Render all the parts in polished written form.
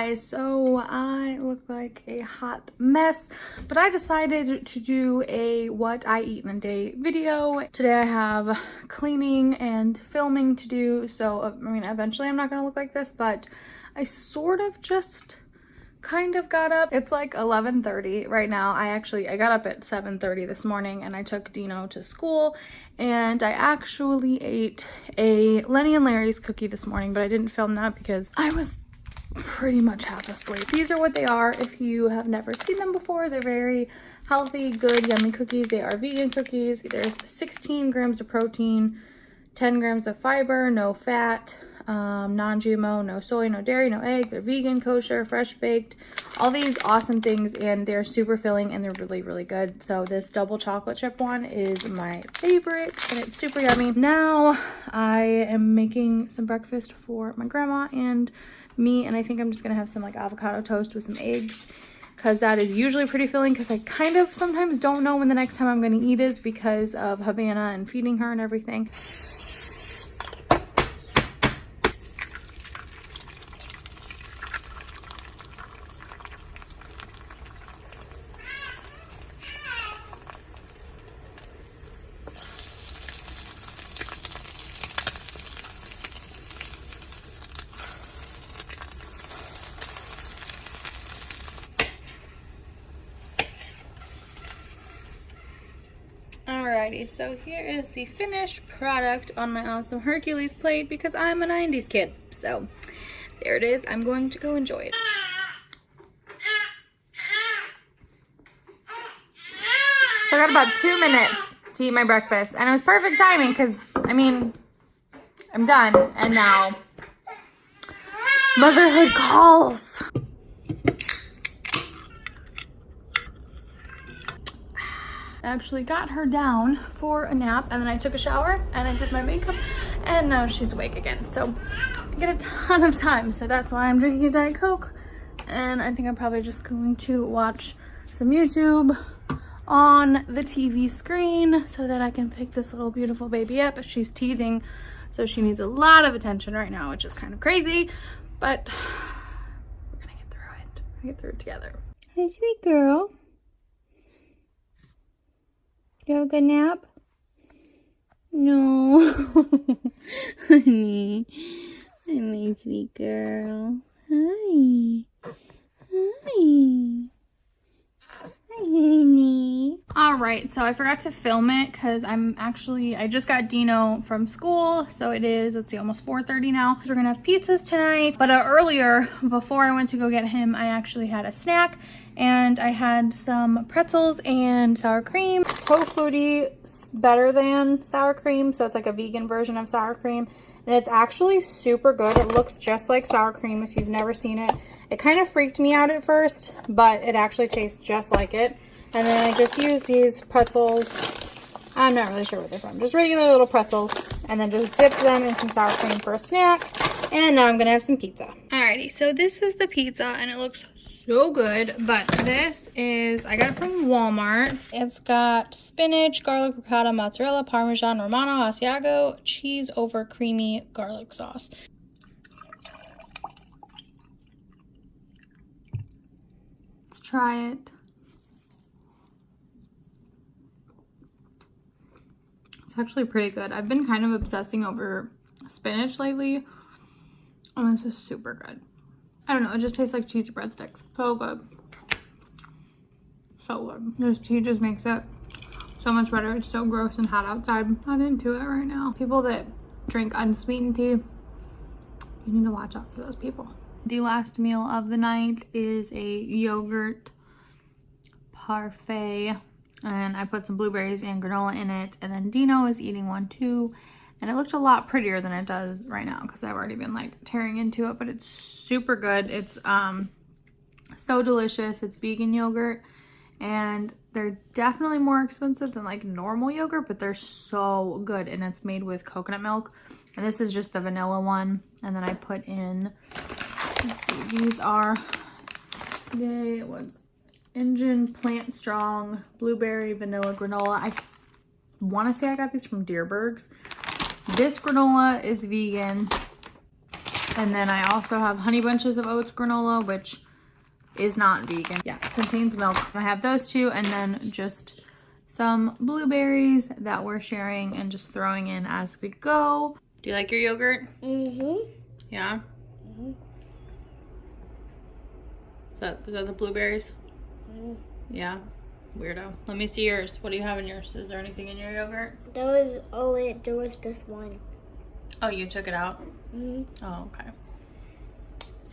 guys, so I look like a hot mess, but I decided to do a what I eat in a day video. Today I have cleaning and filming to do, so I mean eventually I'm not gonna look like this, but I sort of just kind of got up. It's like 11:30 right now. I got up at 7:30 this morning and I took Dino to school, and I actually ate a Lenny and Larry's cookie this morning, but I didn't film that because I was pretty much half asleep. These are what they are. If you have never seen them before, they're very healthy, good, yummy cookies. They are vegan cookies. There's 16 grams of protein, 10 grams of fiber, no fat, non-GMO, no soy, no dairy, no egg. They're vegan, kosher, fresh baked, all these awesome things, and they're super filling and they're really, really good. So this double chocolate chip one is my favorite and it's super yummy. Now I am making some breakfast for my grandma and me, and I think I'm just gonna have some like avocado toast with some eggs, because that is usually pretty filling, because I kind of sometimes don't know when the next time I'm gonna eat is because of Havana and feeding her and everything. Alrighty, so here is the finished product on my awesome Hercules plate, because I'm a 90s kid. So there it is. I'm going to go enjoy it. So I got about 2 minutes to eat my breakfast, and it was perfect timing because, I mean, I'm done, and now motherhood calls. I actually got her down for a nap, and then I took a shower and I did my makeup, and now she's awake again. So I get a ton of time, so that's why I'm drinking a Diet Coke. And I think I'm probably just going to watch some YouTube on the TV screen so that I can pick this little beautiful baby up. She's teething, so she needs a lot of attention right now, which is kind of crazy, but we're gonna get through it. We're gonna get through it together. Hi, sweet girl. You have a good nap? No. Honey. Hi, my sweet girl. Hi. Hi. Hi, honey. Alright, so I forgot to film it because I just got Dino from school. So it is, let's see, almost 4:30 now. We're gonna have pizzas tonight. But earlier, before I went to go get him, I actually had a snack. And I had some pretzels and sour cream. Tofutti better than sour cream, so it's like a vegan version of sour cream. And it's actually super good. It looks just like sour cream if you've never seen it. It kind of freaked me out at first, but it actually tastes just like it. And then I just used these pretzels. I'm not really sure where they're from. Just regular little pretzels. And then just dipped them in some sour cream for a snack. And now I'm gonna have some pizza. Alrighty, so this is the pizza, and it looks so good, but this is, I got it from Walmart. It's got spinach, garlic, ricotta, mozzarella, parmesan, romano, asiago, cheese over creamy garlic sauce. Let's try it. It's actually pretty good. I've been kind of obsessing over spinach lately, and this is super good. I don't know, it just tastes like cheesy breadsticks. So good. So good. This tea just makes it so much better. It's so gross and hot outside. I'm not into it right now. People that drink unsweetened tea, you need to watch out for those people. The last meal of the night is a yogurt parfait, and I put some blueberries and granola in it, and then Dino is eating one too. And it looked a lot prettier than it does right now because I've already been like tearing into it, but it's super good. It's so delicious. It's vegan yogurt, and they're definitely more expensive than like normal yogurt, but they're so good. And it's made with coconut milk, and this is just the vanilla one. And then I put in, let's see, these are Engine Plant Strong Blueberry Vanilla Granola. I want to say I got these from Deerberg's. This granola is vegan. And then I also have Honey Bunches of Oats granola, which is not vegan. Yeah, contains milk. I have those two, and then just some blueberries that we're sharing and just throwing in as we go. Do you like your yogurt? Mm-hmm. Yeah? Mm-hmm. Is that the blueberries? Mm-hmm. Yeah? Weirdo. Let me see yours. What do you have in yours? Is there anything in your yogurt? There was just one. Oh, you took it out? Mm-hmm. Oh, okay.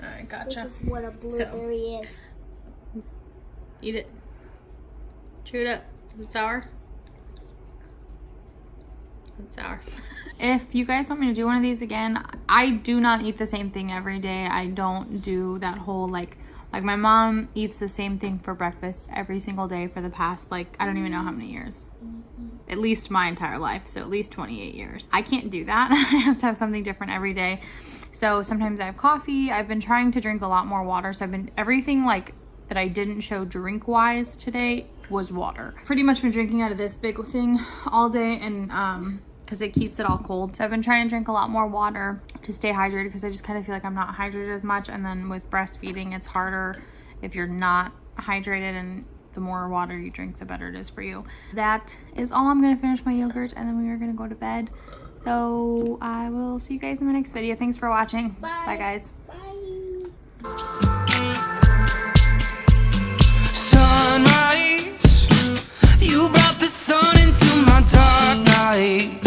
Alright, gotcha. This is what a blueberry is. Eat it. Chew it up. Is it sour? It's sour. If you guys want me to do one of these again, I do not eat the same thing every day. I don't do that whole like my mom eats the same thing for breakfast every single day for the past I don't even know how many years. At least my entire life, so at least 28 years. I can't do that. I have to have something different every day. So sometimes I have coffee. I've been trying to drink a lot more water. So everything that I didn't show drink wise today was water. Pretty much been drinking out of this big thing all day, and because it keeps it all cold. So I've been trying to drink a lot more water to stay hydrated, because I just kind of feel like I'm not hydrated as much. And then with breastfeeding, it's harder if you're not hydrated, and the more water you drink, the better it is for you. That is all. I'm gonna finish my yogurt and then we are gonna go to bed. So I will see you guys in my next video. Thanks for watching. Bye. Bye guys. Bye. Sunrise, you brought the sun into my dark night.